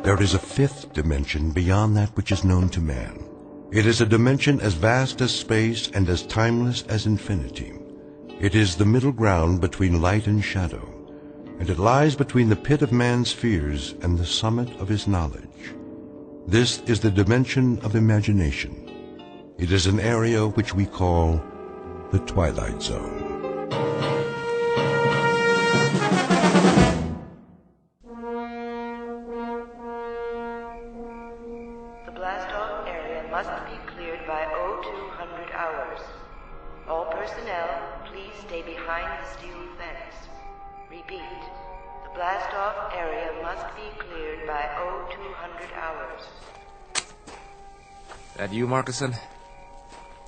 There is a fifth dimension beyond that which is known to man. It is a dimension as vast as space and as timeless as infinity. It is the middle ground between light and shadow, and it lies between the pit of man's fears and the summit of his knowledge. This is the dimension of imagination. It is an area which we call the Twilight Zone. The blast-off area must be cleared by 0200 hours. All personnel, please stay behind the steel fence. Repeat, the blast-off area must be cleared by 0200 hours. That you, Markison?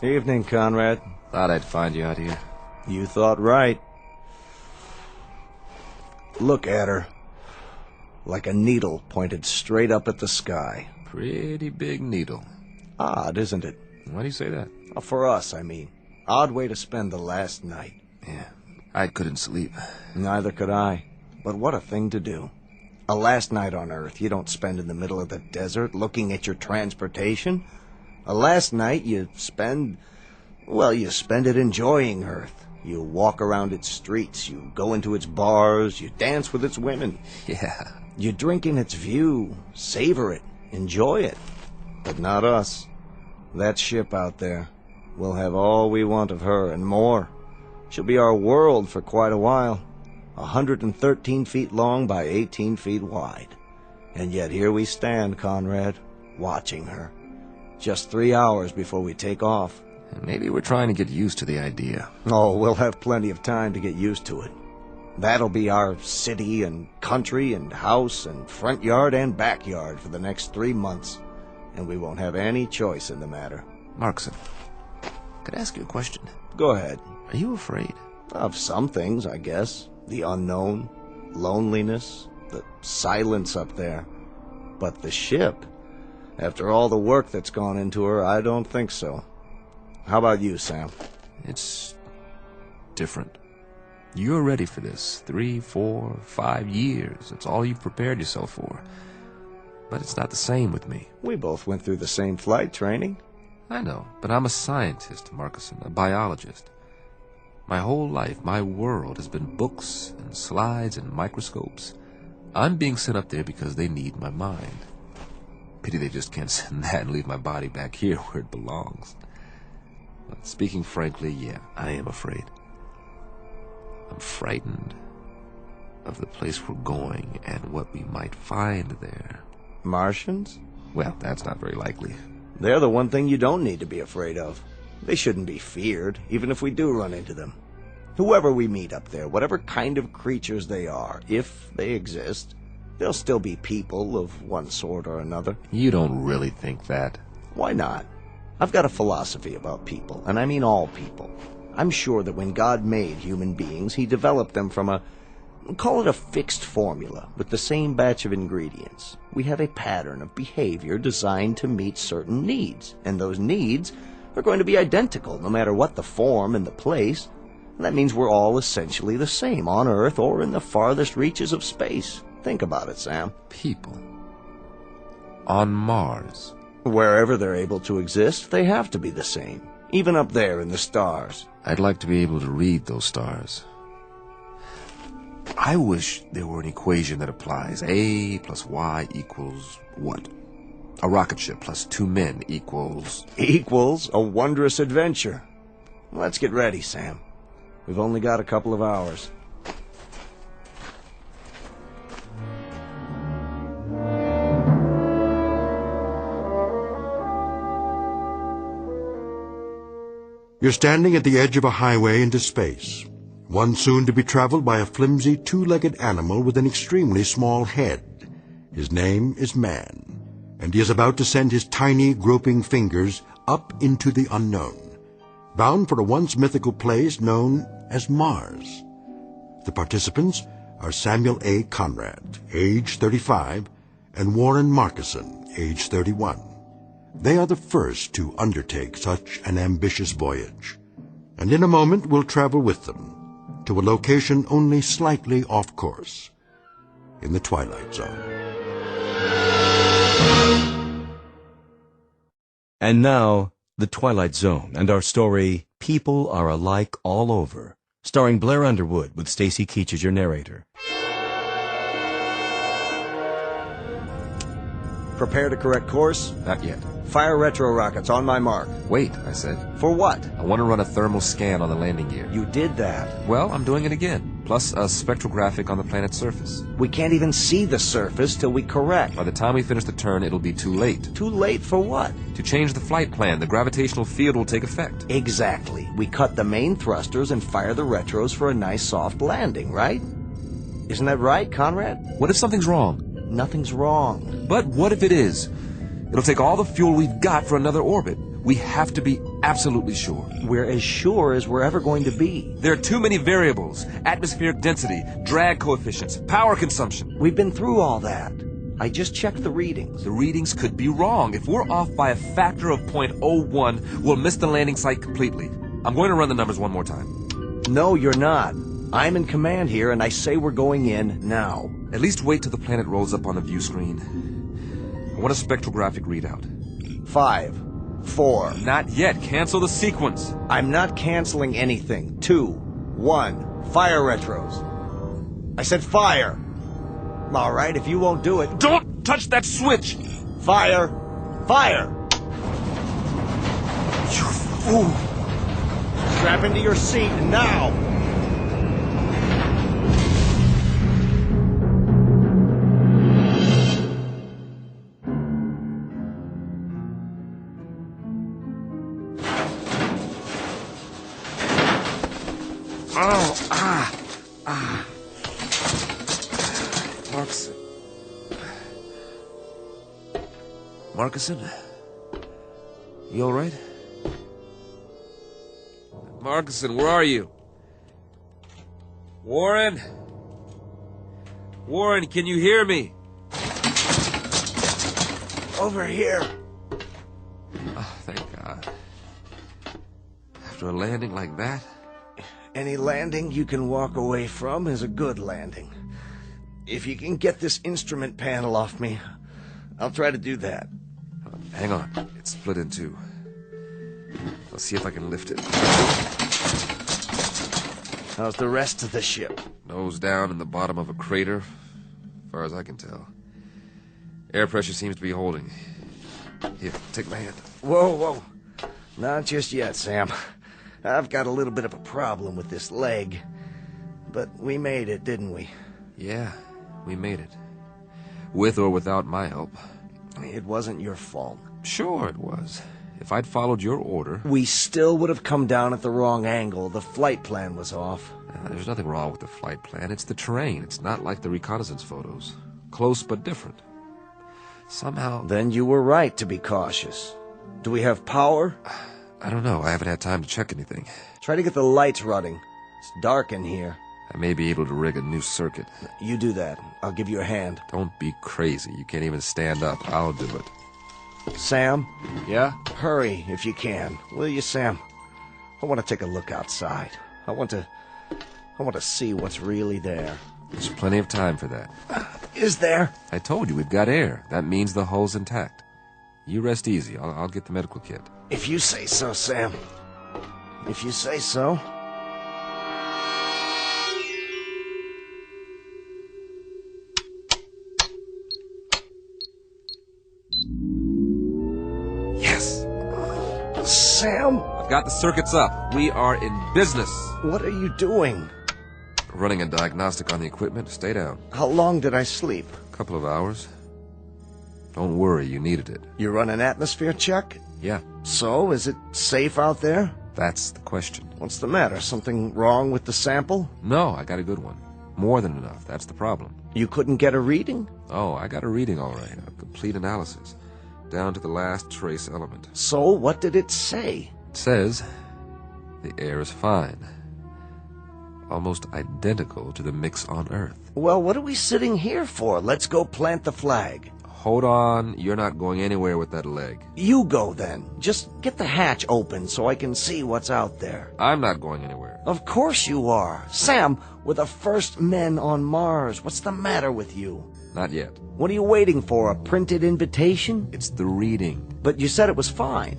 Evening, Conrad. Thought I'd find you out here. You thought right. Look at her. Like a needle pointed straight up at the sky. Pretty big needle. Odd, isn't it? Why do you say that? For us, I mean. Odd way to spend the last night. Yeah, I couldn't sleep. Neither could I. But what a thing to do. A last night on Earth you don't spend in the middle of the desert looking at your transportation. A last night you spend it enjoying Earth. You walk around its streets, you go into its bars, you dance with its women. Yeah. You drink in its view, savor it, enjoy it. But not us. That ship out there. We'll have all we want of her and more. She'll be our world for quite a while. 113 feet long by 18 feet wide. And yet here we stand, Conrad, watching her. Just 3 hours before we take off. Maybe we're trying to get used to the idea. Oh, we'll have plenty of time to get used to it. That'll be our city and country and house and front yard and backyard for the next 3 months. And we won't have any choice in the matter. Markson, could I ask you a question? Go ahead. Are you afraid? Of some things, I guess. The unknown, loneliness, the silence up there. But the ship, after all the work that's gone into her, I don't think so. How about you, Sam? It's different. You're ready for this. 3, 4, 5 years. It's all you've prepared yourself for. But it's not the same with me. We both went through the same flight training. I know, but I'm a scientist, Markison, a biologist. My whole life, my world has been books and slides and microscopes. I'm being sent up there because they need my mind. Pity they just can't send that and leave my body back here where it belongs. But speaking frankly, yeah, I am afraid. I'm frightened of the place we're going and what we might find there. Martians? Well, that's not very likely. They're the one thing you don't need to be afraid of. They shouldn't be feared, even if we do run into them. Whoever we meet up there, whatever kind of creatures they are, if they exist, they'll still be people of one sort or another. You don't really think that? Why not? I've got a philosophy about people, and I mean all people. I'm sure that when God made human beings, he developed them from call it a fixed formula, with the same batch of ingredients. We have a pattern of behavior designed to meet certain needs, and those needs are going to be identical no matter what the form and the place. And that means we're all essentially the same on Earth or in the farthest reaches of space. Think about it, Sam. People. On Mars. Wherever they're able to exist, they have to be the same. Even up there in the stars. I'd like to be able to read those stars. I wish there were an equation that applies. A plus Y equals what? A rocket ship plus 2 men equals... Equals a wondrous adventure. Let's get ready, Sam. We've only got a couple of hours. You're standing at the edge of a highway into space, one soon to be traveled by a flimsy, two-legged animal with an extremely small head. His name is Man, and he is about to send his tiny, groping fingers up into the unknown, bound for a once mythical place known as Mars. The participants are Samuel A. Conrad, age 35, and Warren Markison, age 31. They are the first to undertake such an ambitious voyage, and in a moment we'll travel with them to a location only slightly off course, in the Twilight Zone. And now, The Twilight Zone and our story, People Are Alike All Over, starring Blair Underwood with Stacy Keach as your narrator. Prepare to correct course. Not yet. Fire retro rockets on my mark. Wait, I said. For what? I want to run a thermal scan on the landing gear. You did that. Well, I'm doing it again. Plus a spectrographic on the planet's surface. We can't even see the surface till we correct. By the time we finish the turn, it'll be too late. Too late for what? To change the flight plan, the gravitational field will take effect. Exactly. We cut the main thrusters and fire the retros for a nice soft landing, right? Isn't that right, Conrad? What if something's wrong? Nothing's wrong. But what if it is? It'll take all the fuel we've got for another orbit. We have to be absolutely sure. We're as sure as we're ever going to be. There are too many variables. Atmospheric density, drag coefficients, power consumption. We've been through all that. I just checked the readings. The readings could be wrong. If we're off by a factor of 0.01, we'll miss the landing site completely. I'm going to run the numbers one more time. No, you're not. I'm in command here, and I say we're going in now. At least wait till the planet rolls up on the view screen. I want a spectrographic readout. 5, 4. Not yet. Cancel the sequence. I'm not canceling anything. 2, 1. Fire retros. I said fire. All right, if you won't do it. Don't touch that switch! Fire! Fire! You fool! Strap into your seat now! Marcuson? You all right? Marcuson, where are you? Warren? Warren, can you hear me? Over here. Oh, thank God. After a landing like that? Any landing you can walk away from is a good landing. If you can get this instrument panel off me, I'll try to do that. Hang on. It's split in two. I'll see if I can lift it. How's the rest of the ship? Nose down in the bottom of a crater, as far as I can tell. Air pressure seems to be holding. Here, take my hand. Whoa, whoa. Not just yet, Sam. I've got a little bit of a problem with this leg. But we made it, didn't we? Yeah, we made it. With or without my help. It wasn't your fault. Sure it was. If I'd followed your order... We still would have come down at the wrong angle. The flight plan was off. There's nothing wrong with the flight plan. It's the terrain. It's not like the reconnaissance photos. Close but different. Somehow... Then you were right to be cautious. Do we have power? I don't know. I haven't had time to check anything. Try to get the lights running. It's dark in here. I may be able to rig a new circuit. You do that. I'll give you a hand. Don't be crazy. You can't even stand up. I'll do it. Sam? Yeah? Hurry if you can. Will you, Sam? I want to take a look outside. I want to see what's really there. There's plenty of time for that. Is there? I told you, we've got air. That means the hull's intact. You rest easy. I'll get the medical kit. If you say so, Sam. If you say so. Yes! Sam? I've got the circuits up. We are in business. What are you doing? Running a diagnostic on the equipment. Stay down. How long did I sleep? A couple of hours. Don't worry, you needed it. You run an atmosphere check? Yeah. So, is it safe out there? That's the question. What's the matter? Something wrong with the sample? No, I got a good one. More than enough. That's the problem. You couldn't get a reading? Oh, I got a reading all right. A complete analysis. Down to the last trace element. So, what did it say? It says the air is fine. Almost identical to the mix on Earth. Well, what are we sitting here for? Let's go plant the flag. Hold on. You're not going anywhere with that leg. You go then. Just get the hatch open so I can see what's out there. I'm not going anywhere. Of course you are. Sam, we're the first men on Mars. What's the matter with you? Not yet. What are you waiting for, a printed invitation? It's the reading. But you said it was fine.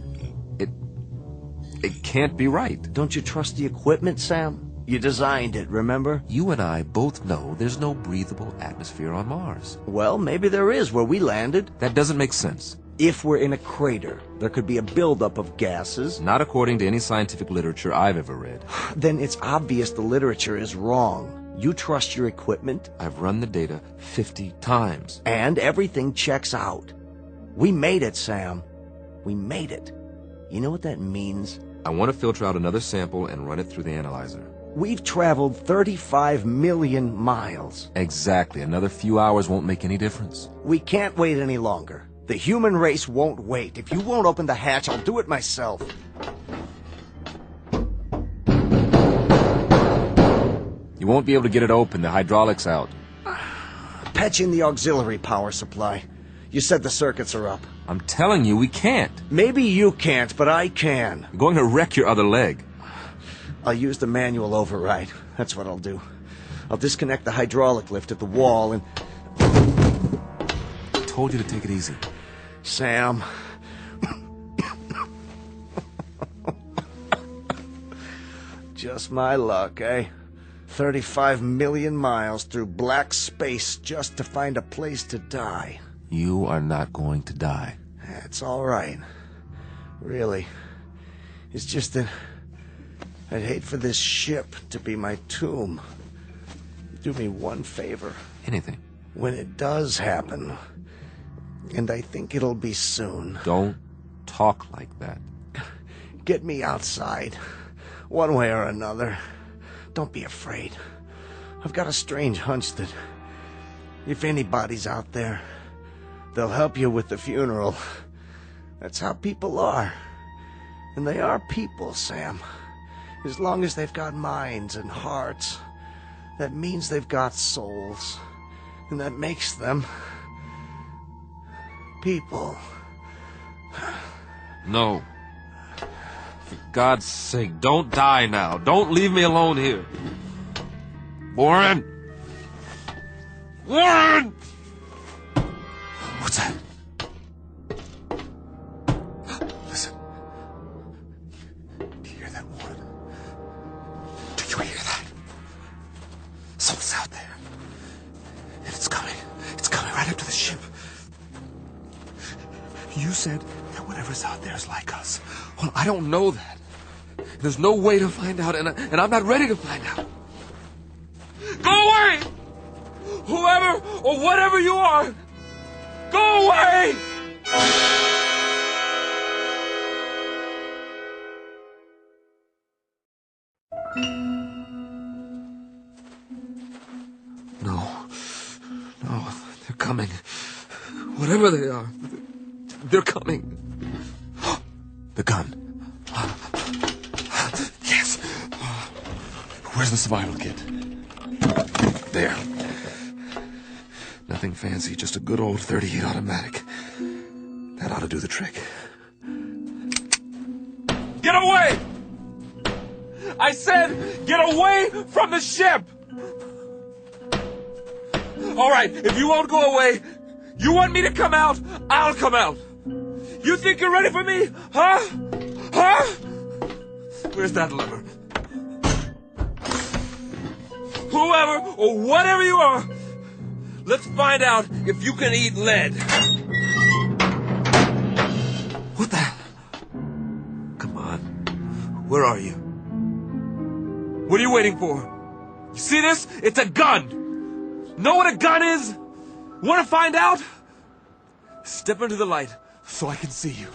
It can't be right. Don't you trust the equipment, Sam? You designed it, remember? You and I both know there's no breathable atmosphere on Mars. Well, maybe there is where we landed. That doesn't make sense. If we're in a crater, there could be a buildup of gases. Not according to any scientific literature I've ever read. Then it's obvious the literature is wrong. You trust your equipment? I've run the data 50 times. And everything checks out. We made it, Sam. We made it. You know what that means? I want to filter out another sample and run it through the analyzer. We've traveled 35 million miles. Exactly. Another few hours won't make any difference. We can't wait any longer. The human race won't wait. If you won't open the hatch, I'll do it myself. You won't be able to get it open. The hydraulics out. Patch in the auxiliary power supply. You said the circuits are up. I'm telling you, we can't. Maybe you can't, but I can. You're going to wreck your other leg. I'll use the manual override. That's what I'll do. I'll disconnect the hydraulic lift at the wall and... I told you to take it easy. Sam. Just my luck, eh? 35 million miles through black space just to find a place to die. You are not going to die. It's all right. Really. It's just that I'd hate for this ship to be my tomb. Do me one favor. Anything. When it does happen, and I think it'll be soon. Don't talk like that. Get me outside, one way or another. Don't be afraid. I've got a strange hunch that if anybody's out there, they'll help you with the funeral. That's how people are. And they are people, Sam. As long as they've got minds and hearts, that means they've got souls. And that makes them people. No. For God's sake, don't die now. Don't leave me alone here. Warren! Warren! What's that? Listen. Do you hear that, Warren? Do you hear that? Something's out there. And it's coming. It's coming right up to the ship. You said that whatever's out there is like us. Well, I don't know that. There's no way to find out, and I'm not ready to find out. Go away! Whoever or whatever you are, go away! No, they're coming. Whatever they are, they're coming. The gun. Yes. Where's the survival kit? There. Nothing fancy, just a good old 38 automatic. That ought to do the trick. Get away! I said, get away from the ship! All right, if you won't go away, you want me to come out, I'll come out. You think you're ready for me? Huh? Huh? Where's that lever? Whoever or whatever you are, let's find out if you can eat lead. What the? Come on. Where are you? What are you waiting for? You see this? It's a gun. Know what a gun is? Want to find out? Step into the light so I can see you.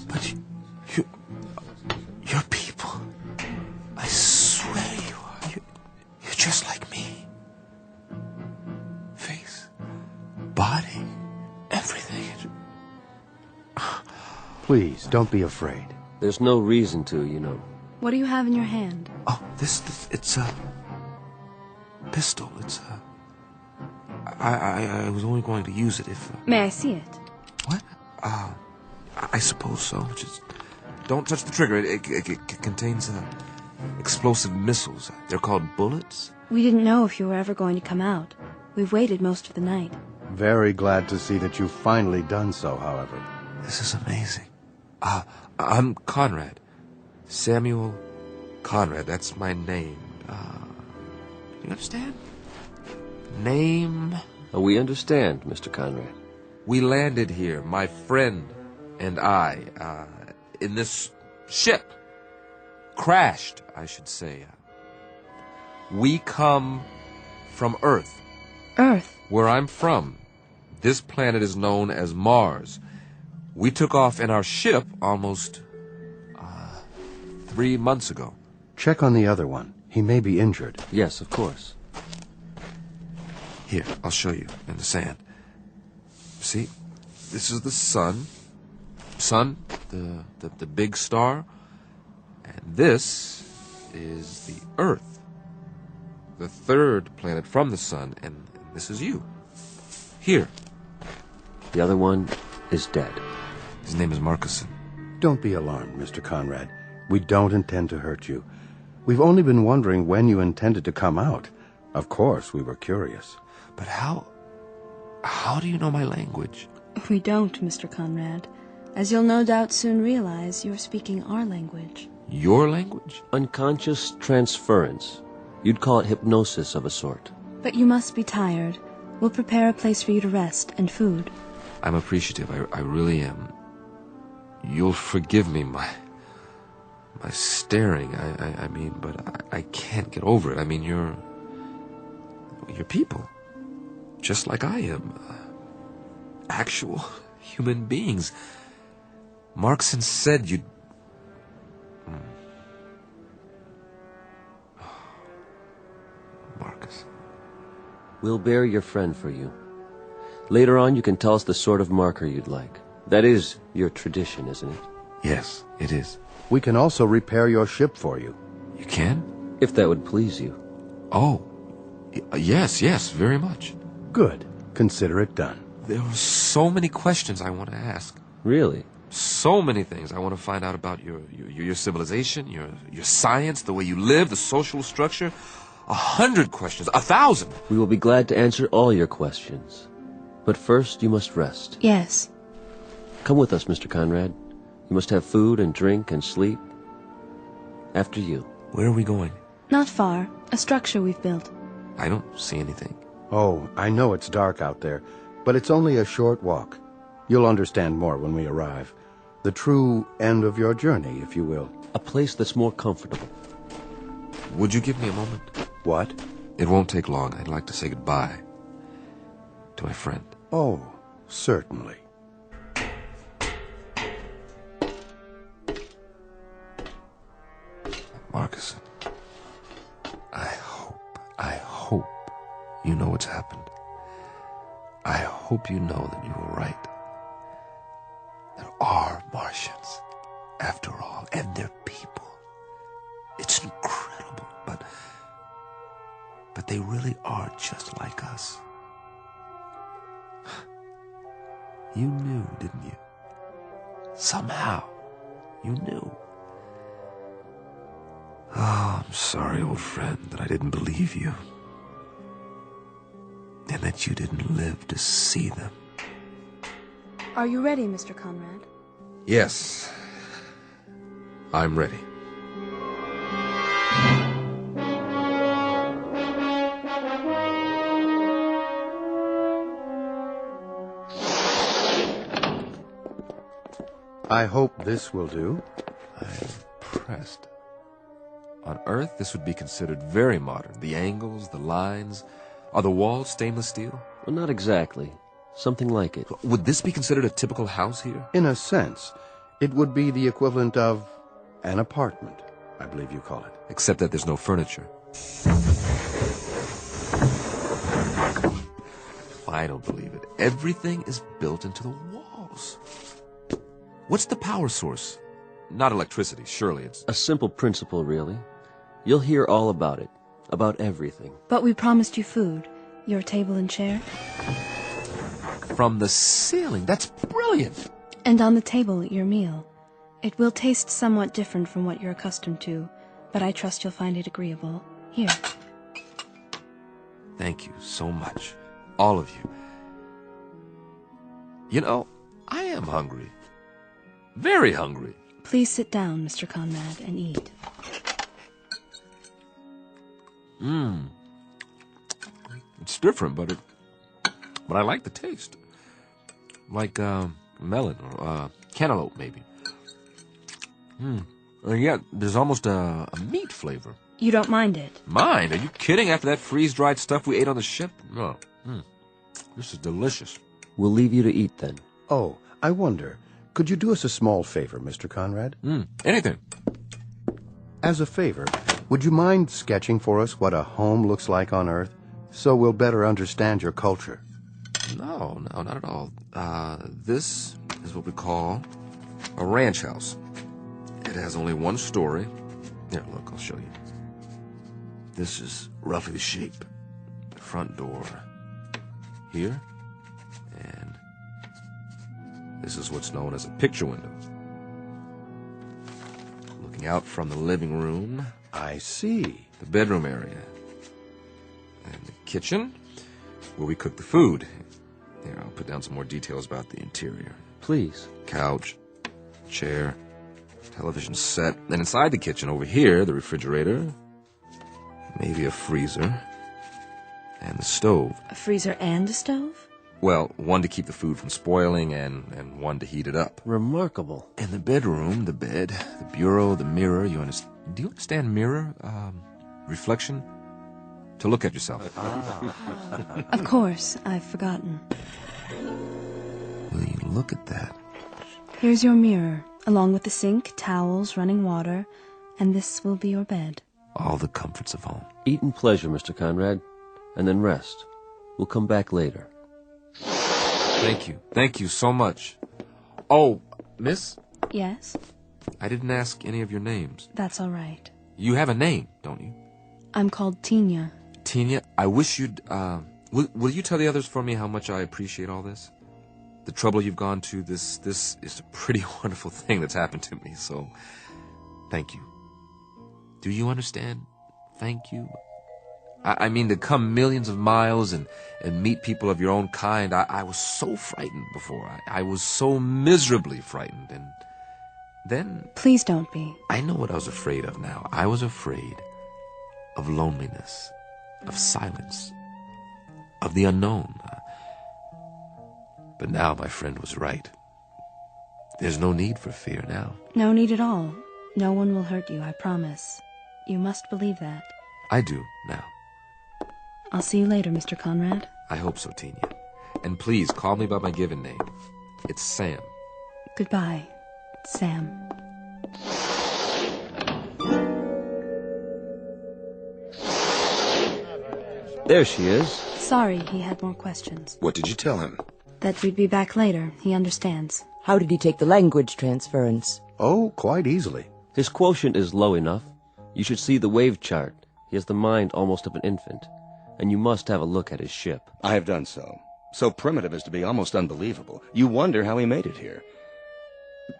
But you're people. I swear you are. You're just like me. Face, body, everything. Please, don't be afraid. There's no reason to, you know. What do you have in your hand? Oh, this it's a pistol. It's a... I was only going to use it if... May I see it? What? I suppose so. Just don't touch the trigger. It contains explosive missiles. They're called bullets. We didn't know if you were ever going to come out. We've waited most of the night. Very glad to see that you've finally done so, however. This is amazing. I'm Conrad. Samuel Conrad, that's my name. You understand? Name? We understand, Mr. Conrad. We landed here, my friend and I, in this ship. Crashed, I should say. We come from Earth. Earth? Where I'm from, this planet is known as Mars. We took off in our ship almost 3 months ago. Check on the other one. He may be injured. Yes, of course. Here, I'll show you in the sand. See, this is the sun. Sun, the big star. And this is the Earth, the third planet from the sun, and this is you. Here. The other one is dead. His name is Marcuson. Don't be alarmed, Mr. Conrad. We don't intend to hurt you. We've only been wondering when you intended to come out. Of course, we were curious. But how do you know my language? We don't, Mr. Conrad. As you'll no doubt soon realize, you're speaking our language. Your language? Unconscious transference. You'd call it hypnosis of a sort. But you must be tired. We'll prepare a place for you to rest and food. I'm appreciative. I really am. You'll forgive me my staring. I mean, but I can't get over it. I mean, you're people, just like I am. Actual human beings. Marcuson said you'd... Marcus. We'll bear your friend for you. Later on, you can tell us the sort of marker you'd like. That is your tradition, isn't it? Yes, it is. We can also repair your ship for you. You can? If that would please you. Oh, yes, very much. Good. Consider it done. There are so many questions I want to ask. Really? So many things I want to find out about your civilization, your science, the way you live, the social structure. 100 questions, 1,000. We will be glad to answer all your questions. But first, you must rest. Yes. Come with us, Mr. Conrad. You must have food and drink and sleep. After you. Where are we going? Not far. A structure we've built. I don't see anything. Oh, I know it's dark out there, but it's only a short walk. You'll understand more when we arrive. The true end of your journey, if you will. A place that's more comfortable. Would you give me a moment? What? It won't take long. I'd like to say goodbye to my friend. Oh, certainly. Marcuson, I hope you know what's happened. I hope you know that you were right. There are Martians, after all, and they're people. It's incredible, but they really are just like us. You knew, didn't you? Somehow, you knew. Oh, I'm sorry, old friend, that I didn't believe you. And that you didn't live to see them. Are you ready, Mr. Conrad? Yes. I'm ready. I hope this will do. I'm impressed. On Earth, this would be considered very modern. The angles, the lines. Are the walls stainless steel? Well, not exactly. Something like it. Would this be considered a typical house here? In a sense, it would be the equivalent of an apartment, I believe you call it. Except that there's no furniture. I don't believe it. Everything is built into the walls. What's the power source? Not electricity, surely it's... A simple principle, really. You'll hear all about it. About everything. But we promised you food. Your table and chair. From the ceiling. That's brilliant. And on the table, your meal. It will taste somewhat different from what you're accustomed to. but I trust you'll find it agreeable. Here. Thank you so much. All of you. You know, I am hungry. Very hungry. Please sit down, Mr. Conrad, and eat. It's different, but I like the taste. Like melon or cantaloupe, maybe. And yet, there's almost a meat flavor. You don't mind it? Mind? Are you kidding? After that freeze-dried stuff we ate on the ship? No. This is delicious. We'll leave you to eat then. Oh, I wonder, could you do us a small favor, Mr. Conrad? Anything. As a favor, would you mind sketching for us what a home looks like on Earth, so we'll better understand your culture? No, not at all. This is what we call a ranch house. It has only one story. Here, look, I'll show you. This is roughly the shape. The front door here, and this is what's known as a picture window. Looking out from the living room. I see. The bedroom area. And the kitchen, where we cook the food. Here, I'll put down some more details about the interior. Please. Couch, chair, television set. Then inside the kitchen, over here, the refrigerator, maybe a freezer, and the stove. A freezer and a stove? Well, one to keep the food from spoiling and one to heat it up. Remarkable. In the bedroom, the bed, the bureau, the mirror, do you understand mirror? Reflection? To look at yourself. Of course, I've forgotten. Will you look at that? Here's your mirror, along with the sink, towels, running water, and this will be your bed. All the comforts of home. Eat in pleasure, Mr. Conrad, and then rest. We'll come back later. Thank you. Thank you so much. Oh, miss? Yes? I didn't ask any of your names. That's all right. You have a name, don't you? I'm called Tina. Tina, I wish you'd, will you tell the others for me how much I appreciate all this? The trouble you've gone to, this is a pretty wonderful thing that's happened to me, so thank you. Do you understand? Thank you. I mean, to come millions of miles and meet people of your own kind, I was so frightened before. I was so miserably frightened, and then... Please don't be. I know what I was afraid of now. I was afraid of loneliness, of silence, of the unknown. But now my friend was right. There's no need for fear now. No need at all. No one will hurt you, I promise. You must believe that. I do, now. I'll see you later, Mr. Conrad. I hope so, Tina. And please, call me by my given name. It's Sam. Goodbye, Sam. There she is. Sorry, he had more questions. What did you tell him? That we'd be back later. He understands. How did he take the language transference? Oh, quite easily. His quotient is low enough. You should see the wave chart. He has the mind almost of an infant. And you must have a look at his ship. I have done so. So primitive as to be almost unbelievable. You wonder how he made it here.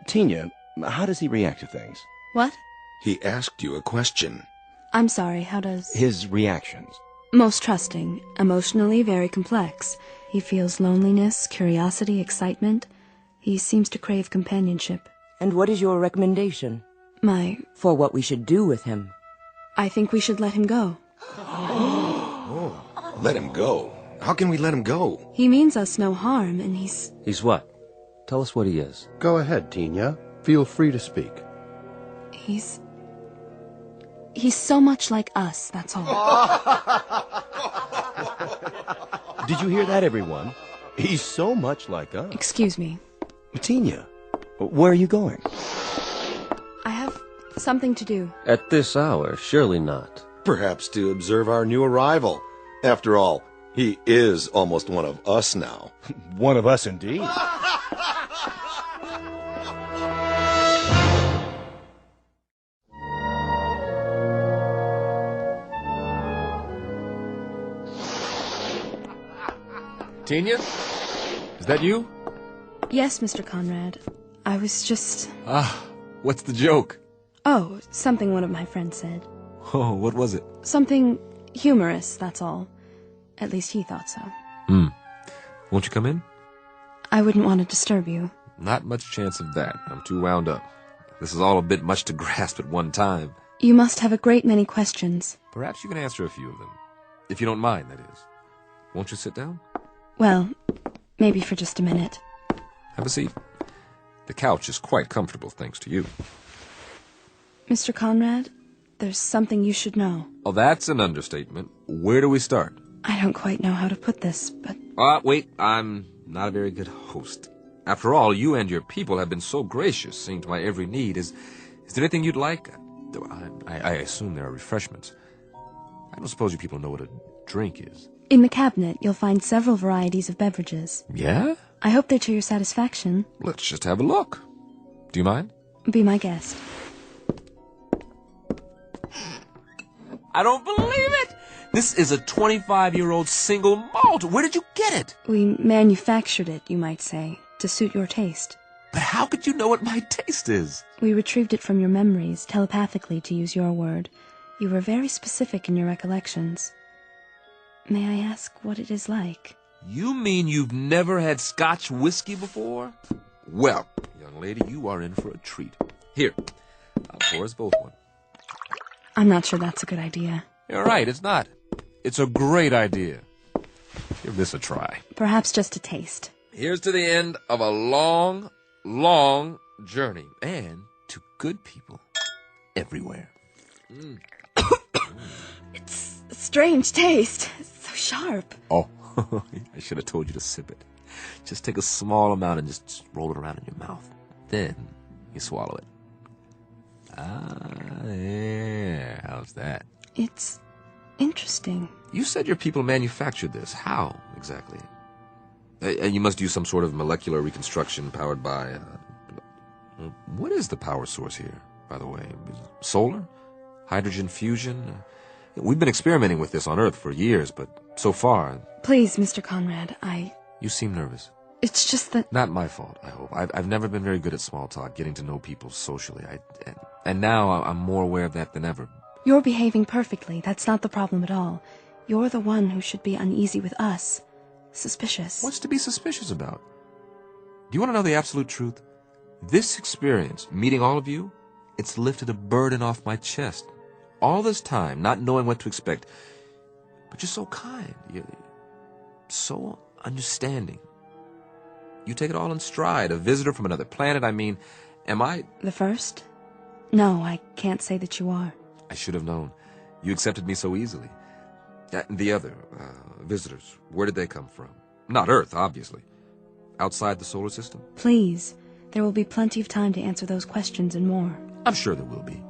Tina, how does he react to things? What? He asked you a question. I'm sorry, how does... His reactions. Most trusting, emotionally very complex. He feels loneliness, curiosity, excitement. He seems to crave companionship. And what is your recommendation? For what we should do with him? I think we should let him go. Let him go? How can we let him go? He means us no harm, and he's... He's what? Tell us what he is. Go ahead, Tina. Feel free to speak. He's so much like us, that's all. Did you hear that, everyone? He's so much like us. Excuse me. Tina, where are you going? I have something to do. At this hour, surely not. Perhaps to observe our new arrival. After all, he is almost one of us now. One of us indeed. Tina? Is that you? Yes, Mr. Conrad. I was just... What's the joke? Oh, something one of my friends said. Oh, what was it? Something humorous, that's all. At least he thought so. Won't you come in? I wouldn't want to disturb you. Not much chance of that. I'm too wound up. This is all a bit much to grasp at one time. You must have a great many questions. Perhaps you can answer a few of them. If you don't mind, that is. Won't you sit down? Well, maybe for just a minute. Have a seat. The couch is quite comfortable, thanks to you. Mr. Conrad, there's something you should know. Oh, that's an understatement. Where do we start? I don't quite know how to put this, but... Wait, I'm not a very good host. After all, you and your people have been so gracious, seeing to my every need. Is there anything you'd like? I assume there are refreshments. I don't suppose you people know what a drink is. In the cabinet, you'll find several varieties of beverages. Yeah? I hope they're to your satisfaction. Let's just have a look. Do you mind? Be my guest. I don't believe it! This is a 25-year-old single malt. Where did you get it? We manufactured it, you might say, to suit your taste. But how could you know what my taste is? We retrieved it from your memories, telepathically, to use your word. You were very specific in your recollections. May I ask what it is like? You mean you've never had Scotch whiskey before? Well, young lady, you are in for a treat. Here, I'll pour us both one. I'm not sure that's a good idea. You're right, it's not. It's a great idea. Give this a try. Perhaps just a taste. Here's to the end of a long, long journey. And to good people everywhere. It's a strange taste. It's so sharp. Oh, I should have told you to sip it. Just take a small amount and just roll it around in your mouth. Then you swallow it. Yeah. How's that? It's interesting. You said your people manufactured this. How, exactly? You must use some sort of molecular reconstruction powered by... what is the power source here, by the way? Solar? Hydrogen fusion? We've been experimenting with this on Earth for years, but so far... Please, Mr. Conrad, You seem nervous. It's just that... Not my fault, I hope. I've never been very good at small talk, getting to know people socially. And now I'm more aware of that than ever. You're behaving perfectly. That's not the problem at all. You're the one who should be uneasy with us. Suspicious. What's to be suspicious about? Do you want to know the absolute truth? This experience, meeting all of you, it's lifted a burden off my chest. All this time, not knowing what to expect. But you're so kind. You're so understanding. You take it all in stride. A visitor from another planet, I mean, am I... The first? No, I can't say that you are. I should have known. You accepted me so easily. The other, visitors, where did they come from? Not Earth, obviously. Outside the solar system? Please. There will be plenty of time to answer those questions and more. I'm sure there will be.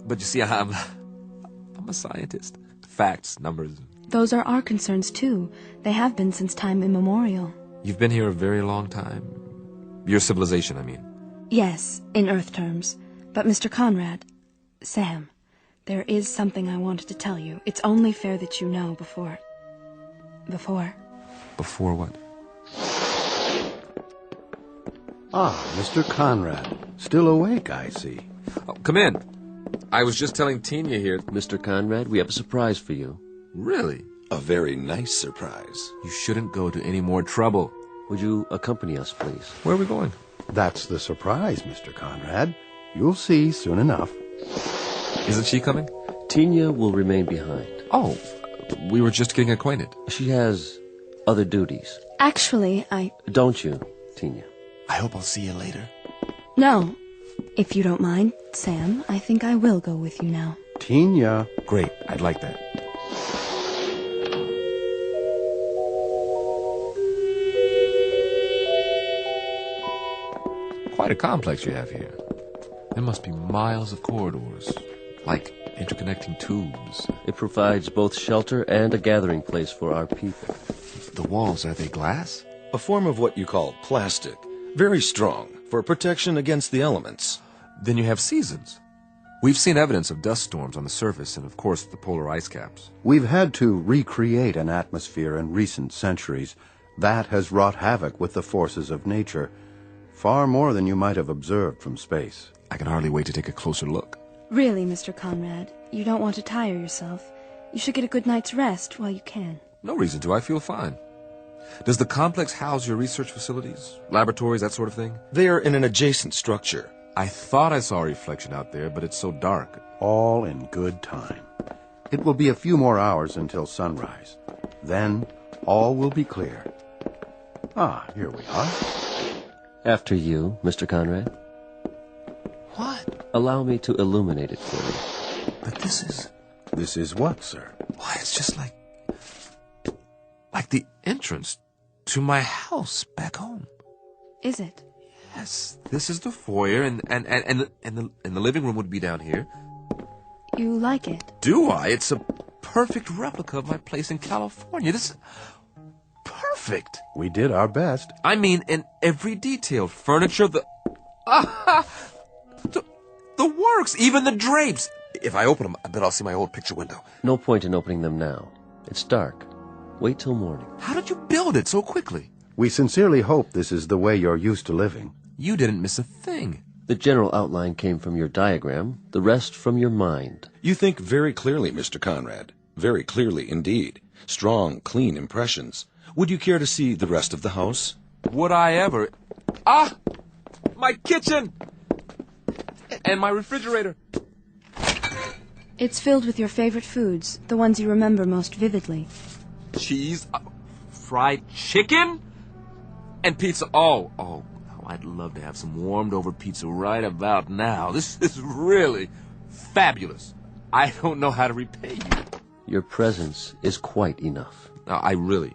But you see, I'm a scientist. Facts, numbers. Those are our concerns, too. They have been since time immemorial. You've been here a very long time. Your civilization, I mean. Yes, in Earth terms. But Mr. Conrad, Sam, there is something I wanted to tell you. It's only fair that you know before... Before what? Ah, Mr. Conrad. Still awake, I see. Oh, come in. I was just telling Tina here... Mr. Conrad, we have a surprise for you. Really? A very nice surprise. You shouldn't go to any more trouble. Would you accompany us, please? Where are we going? That's the surprise, Mr. Conrad. You'll see soon enough. Isn't she coming? Tina will remain behind. Oh, we were just getting acquainted. She has other duties. Actually, Don't you, Tina? I hope I'll see you later. No. If you don't mind, Sam, I think I will go with you now. Tina. Great, I'd like that. Quite a complex you have here. There must be miles of corridors, like interconnecting tubes. It provides both shelter and a gathering place for our people. The walls, are they glass? A form of what you call plastic. Very strong, for protection against the elements. Then you have seasons. We've seen evidence of dust storms on the surface and, of course, the polar ice caps. We've had to recreate an atmosphere in recent centuries. That has wrought havoc with the forces of nature. Far more than you might have observed from space. I can hardly wait to take a closer look. Really, Mr. Conrad, you don't want to tire yourself. You should get a good night's rest while you can. No reason to. I feel fine. Does the complex house your research facilities, laboratories, that sort of thing? They are in an adjacent structure. I thought I saw a reflection out there, but it's so dark. All in good time. It will be a few more hours until sunrise. Then all will be clear. Ah, here we are. After you, Mr. Conrad. What? Allow me to illuminate it for you. But this is... This is what, sir? Why, it's just like the entrance to my house back home. Is it? Yes, this is the foyer, and the living room would be down here. You like it? Do I? It's a perfect replica of my place in California. This is perfect. We did our best. I mean, in every detail. Furniture, the works, even the drapes. If I open them, I bet I'll see my old picture window. No point in opening them now. It's dark. Wait till morning. How did you build it so quickly? We sincerely hope this is the way you're used to living. You didn't miss a thing. The general outline came from your diagram, the rest from your mind. You think very clearly, Mr. Conrad. Very clearly indeed. Strong, clean impressions. Would you care to see the rest of the house? Would I ever? Ah! My kitchen! And my refrigerator. It's filled with your favorite foods, the ones you remember most vividly. Cheese, fried chicken, and pizza. Oh, I'd love to have some warmed over pizza right about now. This is really fabulous. I don't know how to repay you. Your presence is quite enough. I really,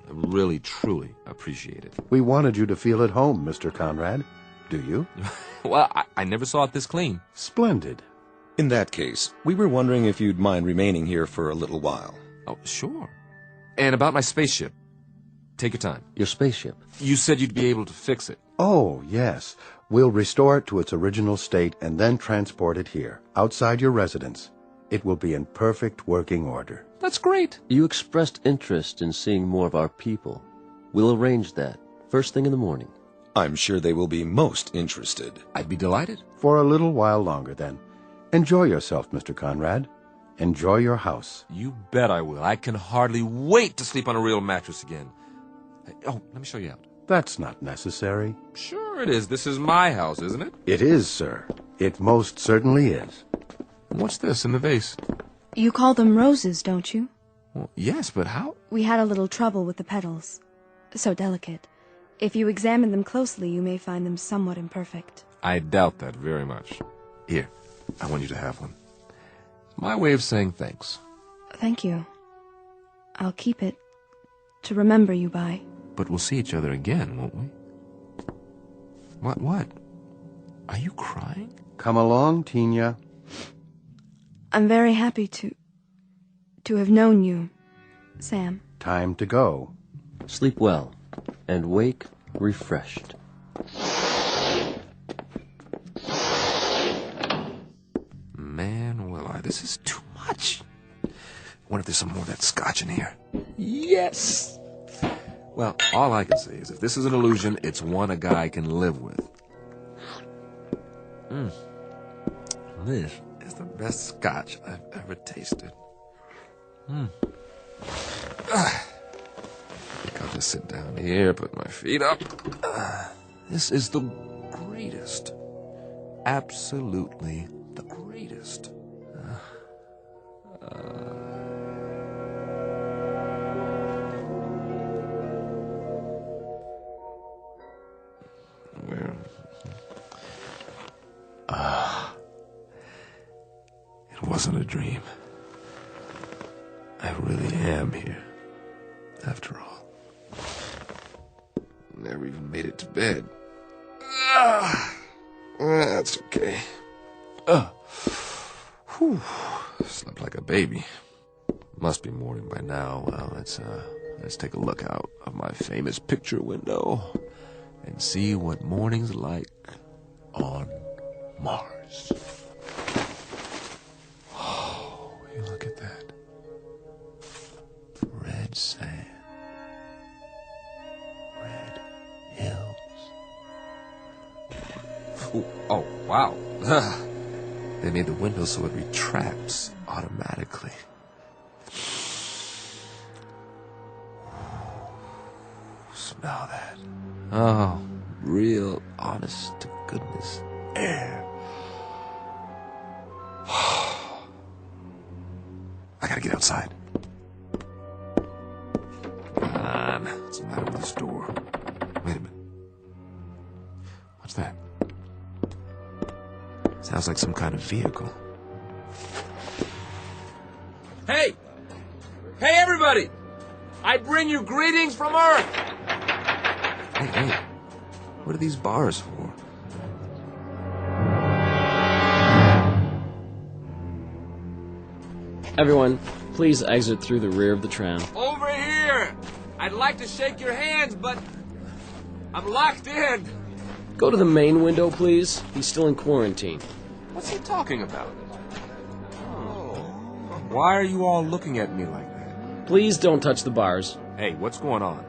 truly appreciate it. We wanted you to feel at home, Mr. Conrad. Do you? Well, I never saw it this clean. Splendid. In that case, we were wondering if you'd mind remaining here for a little while. Oh, sure. And about my spaceship. Take your time. Your spaceship? You said you'd be able to fix it. Oh, yes. We'll restore it to its original state and then transport it here, outside your residence. It will be in perfect working order. That's great. You expressed interest in seeing more of our people. We'll arrange that, first thing in the morning. I'm sure they will be most interested. I'd be delighted. For a little while longer, then. Enjoy yourself, Mr. Conrad. Enjoy your house. You bet I will. I can hardly wait to sleep on a real mattress again. Oh, let me show you out. That's not necessary. Sure it is. This is my house, isn't it? It is, sir. It most certainly is. What's this in the vase? You call them roses, don't you? Well, yes, but how? We had a little trouble with the petals. So delicate. If you examine them closely, you may find them somewhat imperfect. I doubt that very much. Here, I want you to have one. My way of saying thanks. Thank you. I'll keep it to remember you by. But we'll see each other again, won't we? What? Are you crying? Come along, Tina. I'm very happy to have known you, Sam. Time to go. Sleep well, and wake refreshed. Man, will I. This is too much. Wonder if there's some more of that scotch in here. Yes! Well, all I can say is if this is an illusion, it's one a guy can live with. This is the best scotch I've ever tasted. I'll just sit down here, put my feet up. This is the greatest. Absolutely the greatest. Where? It wasn't a dream. I really am here, after all. Never even made it to bed. That's okay. Slept like a baby. Must be morning by now. Well, let's take a look out of my famous picture window and see what morning's like on Mars. Oh, you look at that. Red sand. Red hills. Ooh, oh, wow. They made the window so it retracts automatically. Smell that. Oh, real honest to goodness air. I gotta get outside. Come on. What's the matter with this door? Wait a minute. What's that? Sounds like some kind of vehicle. Hey! Hey, everybody! I bring you greetings from Earth! Hey, what are these bars for? Everyone, please exit through the rear of the tram. Over here! I'd like to shake your hands, but I'm locked in. Go to the main window, please. He's still in quarantine. What's he talking about? Why are you all looking at me like that? Please don't touch the bars. Hey, what's going on?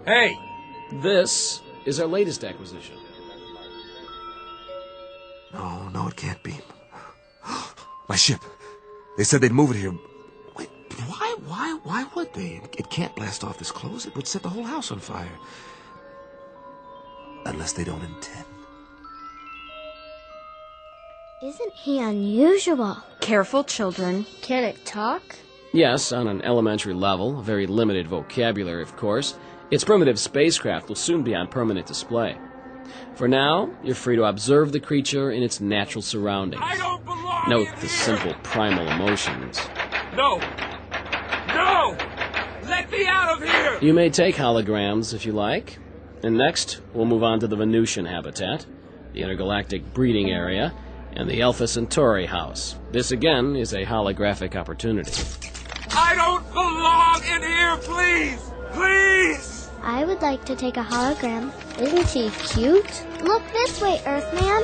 Hey! This is our latest acquisition. No, it can't be. My ship. They said they'd move it here. Wait, why would they? It can't blast off this close. It would set the whole house on fire. Unless they don't intend. Isn't he unusual? Careful, children. Can it talk? Yes, on an elementary level, a very limited vocabulary, of course. Its primitive spacecraft will soon be on permanent display. For now, you're free to observe the creature in its natural surroundings. I don't belong Note in the here. simple primal emotions. No! Let me out of here! You may take holograms if you like. And next, we'll move on to the Venusian habitat, the intergalactic breeding area, and the Alpha Centauri house. This, again, is a holographic opportunity. I don't belong in here, please! Please! I would like to take a hologram. Isn't he cute? Look this way, Earthman.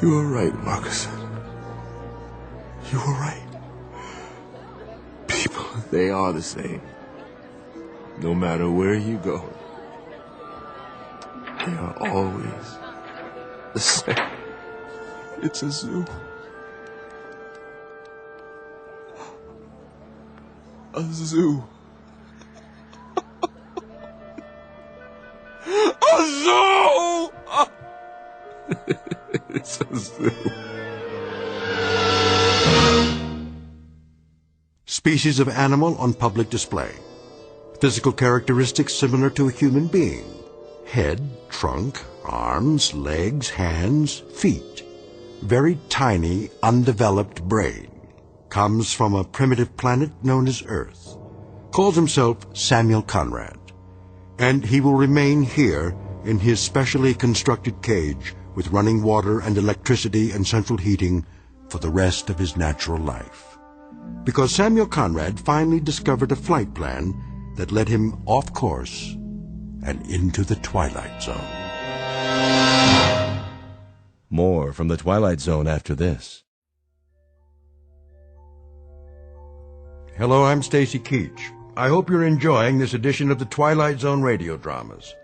You were right, Marcus. You were right. People, they are the same. No matter where you go, they are always the same. It's a zoo. A zoo. A zoo! It's a zoo. Species of animal on public display. Physical characteristics similar to a human being. Head, trunk, arms, legs, hands, feet. Very tiny, undeveloped brain. Comes from a primitive planet known as Earth. Calls himself Samuel Conrad. And he will remain here in his specially constructed cage with running water and electricity and central heating for the rest of his natural life. Because Samuel Conrad finally discovered a flight plan that led him off course and into the Twilight Zone. More from the Twilight Zone after this. Hello, I'm Stacy Keach. I hope you're enjoying this edition of the Twilight Zone radio dramas.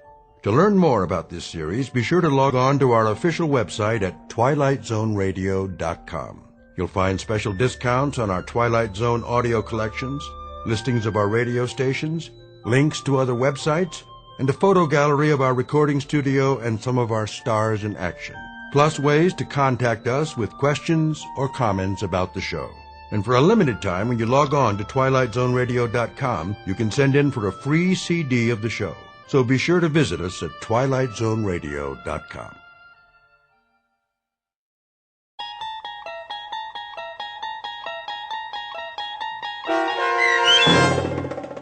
To learn more about this series, be sure to log on to our official website at twilightzoneradio.com. You'll find special discounts on our Twilight Zone audio collections, listings of our radio stations, links to other websites, and a photo gallery of our recording studio and some of our stars in action. Plus ways to contact us with questions or comments about the show. And for a limited time, when you log on to twilightzoneradio.com, you can send in for a free CD of the show. So be sure to visit us at twilightzoneradio.com.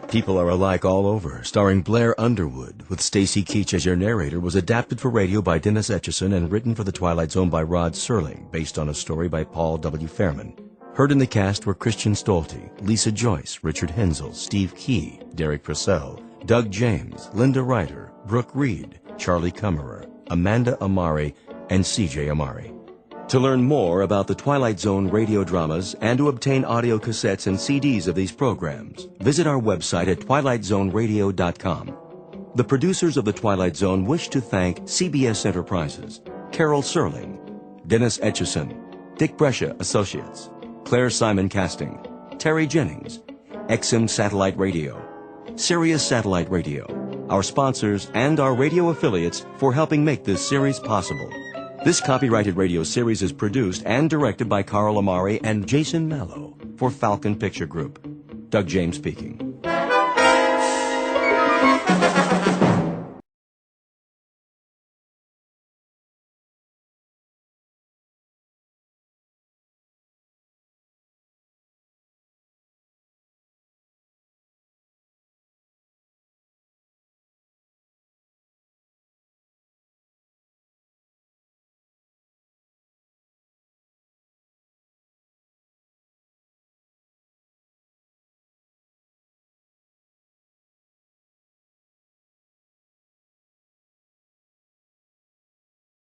People Are Alike All Over, starring Blair Underwood, with Stacy Keach as your narrator, was adapted for radio by Dennis Etchison and written for The Twilight Zone by Rod Serling, based on a story by Paul W. Fairman. Heard in the cast were Christian Stolte, Lisa Joyce, Richard Hensel, Steve Key, Derek Purcell, Doug James, Linda Ryder, Brooke Reed, Charlie Kummerer, Amanda Amari, and C.J. Amari. To learn more about the Twilight Zone radio dramas and to obtain audio cassettes and CDs of these programs, visit our website at twilightzoneradio.com. The producers of The Twilight Zone wish to thank CBS Enterprises, Carol Serling, Dennis Etchison, Dick Brescia Associates, Claire Simon Casting, Terry Jennings, XM Satellite Radio, Sirius Satellite Radio, our sponsors, and our radio affiliates for helping make this series possible. This copyrighted radio series is produced and directed by Carl Amari and Jason Mallow for Falcon Picture Group. Doug James speaking.